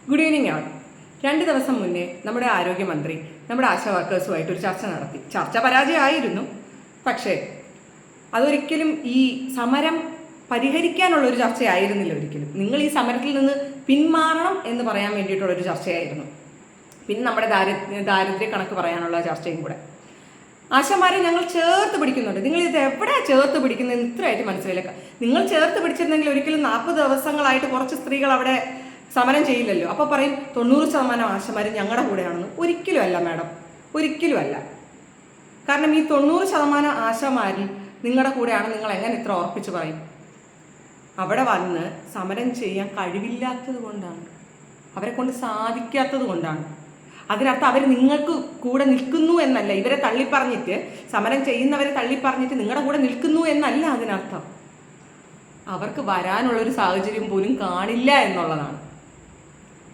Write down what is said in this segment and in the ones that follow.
Good evening ആണ്. 2 ദിവസം മുന്നേ നമ്മുടെ ആരോഗ്യമന്ത്രി നമ്മുടെ ആശാ വർക്കേഴ്സുമായിട്ട് ഒരു ചർച്ച നടത്തി. ചർച്ച പരാജയമായിരുന്നു. പക്ഷേ അതൊരിക്കലും ഈ സമരം പരിഹരിക്കാനുള്ള ഒരു ചർച്ചയായിരുന്നില്ല. ഒരിക്കലും നിങ്ങൾ ഈ സമരത്തിൽ നിന്ന് പിന്മാറണം എന്ന് പറയാൻ വേണ്ടിയിട്ടുള്ളൊരു ചർച്ചയായിരുന്നു. പിന്നെ നമ്മുടെ ദാരിദ്ര്യ കണക്ക് പറയാനുള്ള ചർച്ചയും കൂടെ. ആശാമാരെ ഞങ്ങൾ ചേർത്ത് പിടിക്കുന്നുണ്ട്. നിങ്ങൾ ഇത് എവിടെയാണ് ചേർത്ത് പിടിക്കുന്നതെന്ന് ഇത്രയായിട്ട് മനസ്സിലായില്ല. നിങ്ങൾ ചേർത്ത് പിടിച്ചിരുന്നെങ്കിൽ ഒരിക്കലും 40 ദിവസങ്ങളായിട്ട് കുറച്ച് സ്ത്രീകൾ അവിടെ സമരം ചെയ്യില്ലല്ലോ. അപ്പോൾ പറയും 90% ആശമാർ ഞങ്ങളുടെ കൂടെയാണെന്ന്. ഒരിക്കലും അല്ല മാഡം, ഒരിക്കലും അല്ല. കാരണം ഈ 90% ആശമാരിൽ നിങ്ങളുടെ കൂടെയാണ് നിങ്ങൾ എങ്ങനെ ഇത്ര ഉറപ്പിച്ച് പറയും? അവിടെ വന്ന് സമരം ചെയ്യാൻ കഴിവില്ലാത്തത് കൊണ്ടാണ്, അവരെ കൊണ്ട് സാധിക്കാത്തത് കൊണ്ടാണ്. അതിനർത്ഥം അവർ നിങ്ങൾക്ക് കൂടെ നിൽക്കുന്നു എന്നല്ല. ഇവരെ തള്ളിപ്പറഞ്ഞിട്ട്, സമരം ചെയ്യുന്നവരെ തള്ളിപ്പറഞ്ഞിട്ട് നിങ്ങളുടെ കൂടെ നിൽക്കുന്നു എന്നല്ല അതിനർത്ഥം. അവർക്ക് വരാനുള്ളൊരു സാഹചര്യം പോലും കാണില്ല എന്നുള്ളതാണ്.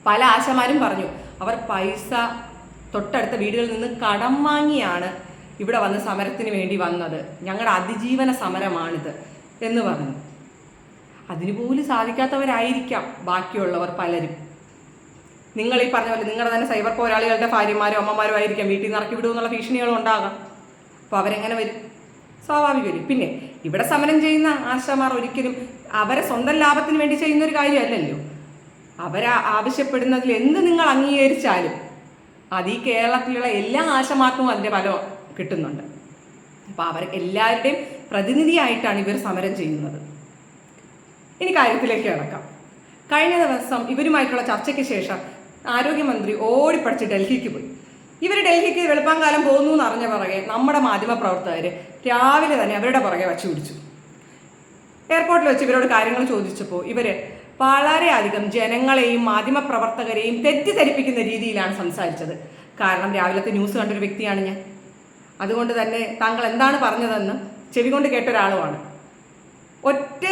പല ആശമാരും പറഞ്ഞു അവർ പൈസ തൊട്ടടുത്ത വീടുകളിൽ നിന്ന് കടം വാങ്ങിയാണ് ഇവിടെ വന്ന് സമരത്തിന് വേണ്ടി വന്നത്, ഞങ്ങളുടെ അതിജീവന സമരമാണിത് എന്ന് പറഞ്ഞു. അതിനുപോലും സാധിക്കാത്തവരായിരിക്കാം ബാക്കിയുള്ളവർ പലരും. നിങ്ങൾ ഈ പറഞ്ഞ പോലെ നിങ്ങളുടെ തന്നെ സൈബർ പോരാളികളുടെ ഭാര്യമാരും അമ്മമാരും ആയിരിക്കാം വീട്ടിൽ നിന്ന് ഇറക്കി വിടുമെന്നുള്ള ഭീഷണികളും ഉണ്ടാകാം. അപ്പോൾ അവരെങ്ങനെ വരും? സ്വാഭാവികം വരും. പിന്നെ ഇവിടെ സമരം ചെയ്യുന്ന ആശാമാർ ഒരിക്കലും അവരെ സ്വന്തം ലാഭത്തിന് വേണ്ടി ചെയ്യുന്നൊരു കാര്യമല്ലല്ലോ. ആവശ്യപ്പെടുന്നതിൽ എന്ത് നിങ്ങൾ അംഗീകരിച്ചാലും അത് ഈ കേരളത്തിലുള്ള എല്ലാ ആശമാർക്കും അതിൻ്റെ ഫലം കിട്ടുന്നുണ്ട്. അപ്പോൾ അവർ എല്ലാവരുടെയും പ്രതിനിധിയായിട്ടാണ് ഇവർ സമരം ചെയ്യുന്നത്. ഇനി കാര്യത്തിലേക്ക് കിടക്കാം. കഴിഞ്ഞ ദിവസം ഇവരുമായിട്ടുള്ള ചർച്ചയ്ക്ക് ശേഷം ആരോഗ്യമന്ത്രി ഓടിപ്പടിച്ച് ഡൽഹിക്ക് പോയി. ഇവർ ഡൽഹിക്ക് വെളുപ്പാങ്കാലം പോകുന്നു എന്ന് അറിഞ്ഞ പുറകെ നമ്മുടെ മാധ്യമപ്രവർത്തകർ രാവിലെ തന്നെ അവരുടെ പുറകെ വച്ചു പിടിച്ചു. എയർപോർട്ടിൽ വെച്ച് ഇവരോട് കാര്യങ്ങൾ ചോദിച്ചപ്പോൾ ഇവർ വളരെയധികം ജനങ്ങളെയും മാധ്യമപ്രവർത്തകരെയും തെറ്റിദ്ധരിപ്പിക്കുന്ന രീതിയിലാണ് സംസാരിച്ചത്. കാരണം രാവിലത്തെ ന്യൂസ് കണ്ടൊരു വ്യക്തിയാണ് ഞാൻ. അതുകൊണ്ട് തന്നെ താങ്കൾ എന്താണ് പറഞ്ഞതെന്ന് ചെവി കൊണ്ട് കേട്ട ഒരാളുമാണ്. ഒറ്റ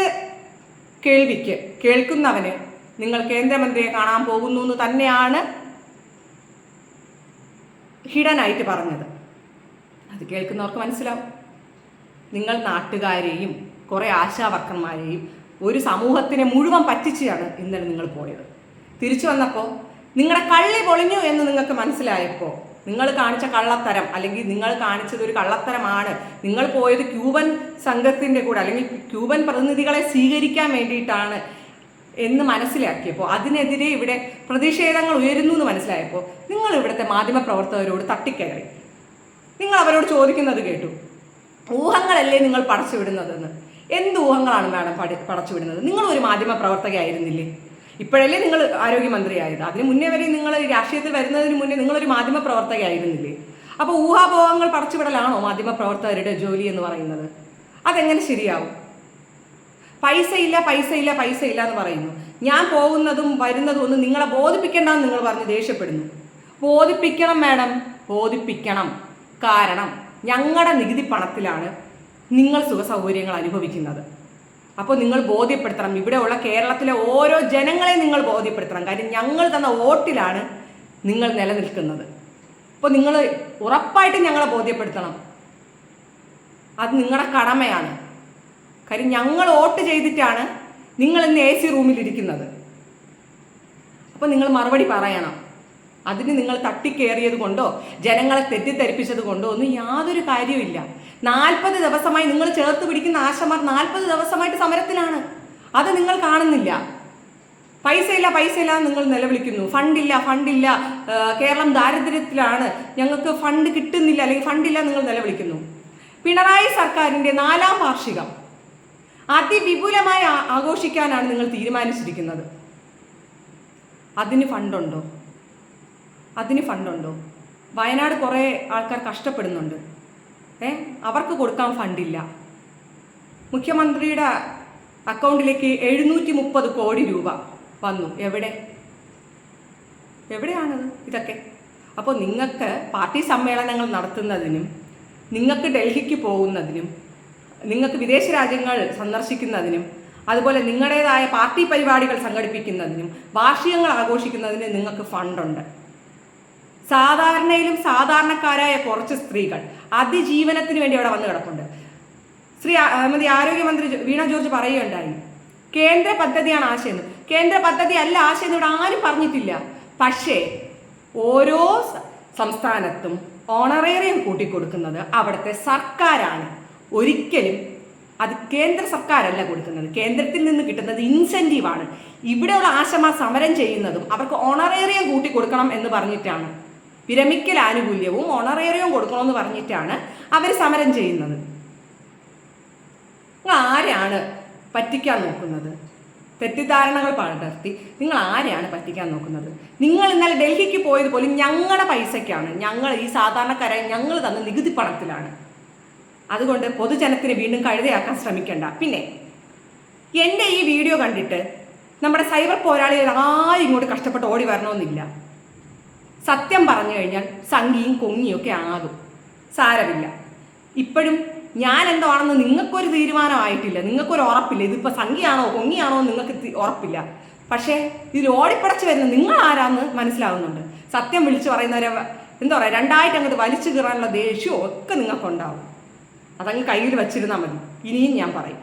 കേൾവിക്ക് കേൾക്കുന്നവന് നിങ്ങൾ കേന്ദ്രമന്ത്രിയെ കാണാൻ പോകുന്നു എന്ന് തന്നെയാണ് ഹിഡനായിട്ട് പറഞ്ഞത്. അത് കേൾക്കുന്നവർക്ക് മനസ്സിലാവും. നിങ്ങൾ നാട്ടുകാരെയും കുറേ ആശാവർക്കർമാരെയും ഒരു സമൂഹത്തിനെ മുഴുവൻ പറ്റിച്ചാണ് ഇന്നലെ നിങ്ങൾ പോയത്. തിരിച്ചു വന്നപ്പോൾ നിങ്ങളുടെ കള്ളി പൊളിഞ്ഞു എന്ന് നിങ്ങൾക്ക് മനസ്സിലായപ്പോൾ നിങ്ങൾ കാണിച്ച കള്ളത്തരം, അല്ലെങ്കിൽ നിങ്ങൾ കാണിച്ചത് ഒരു കള്ളത്തരമാണ്. നിങ്ങൾ പോയത് ക്യൂബൻ സംഘത്തിൻ്റെ കൂടെ അല്ലെങ്കിൽ ക്യൂബൻ പ്രതിനിധികളെ സ്വീകരിക്കാൻ വേണ്ടിയിട്ടാണ് എന്ന് മനസ്സിലാക്കിയപ്പോൾ, അതിനെതിരെ ഇവിടെ പ്രതിഷേധങ്ങൾ ഉയരുന്നു എന്ന് മനസ്സിലായപ്പോൾ നിങ്ങൾ ഇവിടുത്തെ മാധ്യമപ്രവർത്തകരോട് തട്ടിക്കയറി. നിങ്ങൾ അവരോട് ചോദിക്കുന്നത് കേട്ടു, ഊഹങ്ങളല്ലേ നിങ്ങൾ പടച്ചുവിടുന്നതെന്ന്. എന്ത് ഊഹങ്ങളാണ് മാഡം പടച്ചുവിടുന്നത്? നിങ്ങളൊരു മാധ്യമപ്രവർത്തകയായിരുന്നില്ലേ? ഇപ്പോഴല്ലേ നിങ്ങൾ ആരോഗ്യമന്ത്രിയായത്? അതിന് മുന്നേ വരെ നിങ്ങൾ രാഷ്ട്രീയത്തിൽ വരുന്നതിന് മുന്നേ നിങ്ങളൊരു മാധ്യമപ്രവർത്തകയായിരുന്നില്ലേ? അപ്പോൾ ഊഹാപോഹങ്ങൾ പടച്ചുവിടലാണോ മാധ്യമപ്രവർത്തകരുടെ ജോലി എന്ന് പറയുന്നത്? അതെങ്ങനെ ശരിയാവും? പൈസ ഇല്ല എന്ന് പറയുന്നു. ഞാൻ പോകുന്നതും വരുന്നതും ഒന്നും നിങ്ങളെ ബോധിപ്പിക്കേണ്ടെന്ന് നിങ്ങൾ പറഞ്ഞ് ദേഷ്യപ്പെടുന്നു. ബോധിപ്പിക്കണം മാഡം, ബോധിപ്പിക്കണം. കാരണം ഞങ്ങളുടെ നികുതി പണത്തിലാണ് നിങ്ങൾ സുഖസൗകര്യങ്ങൾ അനുഭവിക്കുന്നത്. അപ്പോൾ നിങ്ങൾ ബോധ്യപ്പെടുത്തണം. ഇവിടെയുള്ള കേരളത്തിലെ ഓരോ ജനങ്ങളെ നിങ്ങൾ ബോധ്യപ്പെടുത്തണം. കാര്യം ഞങ്ങൾ തന്ന വോട്ടിലാണ് നിങ്ങൾ നിലനിൽക്കുന്നത്. അപ്പോൾ നിങ്ങൾ ഉറപ്പായിട്ടും ഞങ്ങളെ ബോധ്യപ്പെടുത്തണം. അത് നിങ്ങളുടെ കടമയാണ്. കാര്യം ഞങ്ങൾ വോട്ട് ചെയ്തിട്ടാണ് നിങ്ങൾ ഇന്ന് AC റൂമിലിരിക്കുന്നത്. അപ്പോൾ നിങ്ങൾ മറുപടി പറയണം. അതിന് നിങ്ങൾ തട്ടിക്കേറിയത് കൊണ്ടോ ജനങ്ങളെ തെറ്റിദ്ധരിപ്പിച്ചത് കൊണ്ടോ ഒന്നും യാതൊരു കാര്യമില്ല. 40 ദിവസമായി നിങ്ങൾ ചേർത്ത് പിടിക്കുന്ന ആശമാർ 40 ദിവസമായിട്ട് സമരത്തിലാണ്. അത് നിങ്ങൾ കാണുന്നില്ല. പൈസ ഇല്ല നിങ്ങൾ നിലവിളിക്കുന്നു. ഫണ്ടില്ല, കേരളം ദാരിദ്ര്യത്തിലാണ്, ഞങ്ങൾക്ക് ഫണ്ട് കിട്ടുന്നില്ല, അല്ലെങ്കിൽ ഫണ്ടില്ല നിങ്ങൾ നിലവിളിക്കുന്നു. പിണറായി സർക്കാരിൻ്റെ 4ാം വാർഷികം അതിവിപുലമായി ആഘോഷിക്കാനാണ് നിങ്ങൾ തീരുമാനിച്ചിരിക്കുന്നത്. അതിന് ഫണ്ടുണ്ടോ? വയനാട് കുറേ ആൾക്കാർ കഷ്ടപ്പെടുന്നുണ്ട്. അവർക്ക് കൊടുക്കാൻ ഫണ്ടില്ല. മുഖ്യമന്ത്രിയുടെ അക്കൗണ്ടിലേക്ക് 730 കോടി രൂപ വന്നു. എവിടെയാണത് ഇതൊക്കെ? അപ്പോൾ നിങ്ങൾക്ക് പാർട്ടി സമ്മേളനങ്ങൾ നടത്തുന്നതിനും, നിങ്ങൾക്ക് ഡൽഹിക്ക് പോകുന്നതിനും, നിങ്ങൾക്ക് വിദേശ രാജ്യങ്ങൾ സന്ദർശിക്കുന്നതിനും, അതുപോലെ നിങ്ങളുടേതായ പാർട്ടി പരിപാടികൾ സംഘടിപ്പിക്കുന്നതിനും, വാർഷികങ്ങൾ ആഘോഷിക്കുന്നതിനും നിങ്ങൾക്ക് ഫണ്ടുണ്ട്. സാധാരണക്കാരായ കുറച്ച് സ്ത്രീകൾ അതിജീവനത്തിന് വേണ്ടി അവിടെ വന്ന് കിടപ്പുണ്ട്. ആരോഗ്യമന്ത്രി വീണ ജോർജ് പറയുകയുണ്ടായി, കേന്ദ്ര പദ്ധതിയാണ് ആശയം. കേന്ദ്ര പദ്ധതി അല്ല ആശയം ഇവിടെ ആരും പറഞ്ഞിട്ടില്ല. പക്ഷേ ഓരോ സംസ്ഥാനത്തും ഓണറേറിയം കൂട്ടിക്കൊടുക്കുന്നത് അവിടുത്തെ സർക്കാരാണ്. ഒരിക്കലും അത് കേന്ദ്ര സർക്കാരല്ല കൊടുക്കുന്നത്. കേന്ദ്രത്തിൽ നിന്ന് കിട്ടുന്നത് ഇൻസെൻറ്റീവാണ്. ഇവിടെയുള്ള ആശമാ സമരം ചെയ്യുന്നതും അവർക്ക് ഓണറേറിയം കൂട്ടിക്കൊടുക്കണം എന്ന് പറഞ്ഞിട്ടാണ്. വിരമിക്കൽ ആനുകൂല്യവും ഓണറേറിയവും കൊടുക്കണമെന്ന് പറഞ്ഞിട്ടാണ് അവർ സമരം ചെയ്യുന്നത്. നിങ്ങൾ ആരെയാണ് പറ്റിക്കാൻ നോക്കുന്നത്? തെറ്റിദ്ധാരണകൾ പടർത്തി നിങ്ങൾ ആരെയാണ് പറ്റിക്കാൻ നോക്കുന്നത്? നിങ്ങൾ ഇന്നലെ ഡൽഹിക്ക് പോയത് പോലും ഞങ്ങളുടെ പൈസയ്ക്കാണ്. ഞങ്ങൾ ഈ സാധാരണക്കാരായി ഞങ്ങൾ തന്ന നികുതി പണത്തിലാണ്. അതുകൊണ്ട് പൊതുജനത്തിന് വീണ്ടും കഴുതയാക്കാൻ ശ്രമിക്കണ്ട. പിന്നെ എൻ്റെ ഈ വീഡിയോ കണ്ടിട്ട് നമ്മുടെ സൈബർ പോരാളികൾ ആരും ഇങ്ങോട്ട് കഷ്ടപ്പെട്ട് ഓടി വരണമെന്നില്ല. സത്യം പറഞ്ഞു കഴിഞ്ഞാൽ സംഖ്യയും കൊങ്ങിയും ഒക്കെ ആകും, സാരമില്ല. ഇപ്പോഴും ഞാൻ എന്തോ ആണെന്ന് നിങ്ങൾക്കൊരു തീരുമാനമായിട്ടില്ല, നിങ്ങൾക്കൊരു ഉറപ്പില്ല. ഇതിപ്പോൾ സംഖ്യയാണോ കൊങ്ങിയാണോ നിങ്ങൾക്ക് ഉറപ്പില്ല. പക്ഷേ ഇതിൽ ഓടിപ്പടച്ച് വരുന്ന നിങ്ങൾ ആരാന്ന് മനസ്സിലാവുന്നുണ്ട്. സത്യം വിളിച്ചു പറയുന്നവരെ എന്താ പറയുക, രണ്ടായിട്ട് അങ്ങോട്ട് വലിച്ചു കീറാനുള്ള ദേഷ്യവും ഒക്കെ നിങ്ങൾക്കുണ്ടാവും. അതങ്ങ് കയ്യിൽ വച്ചിരുന്നാൽ മതി. ഇനിയും ഞാൻ പറയും.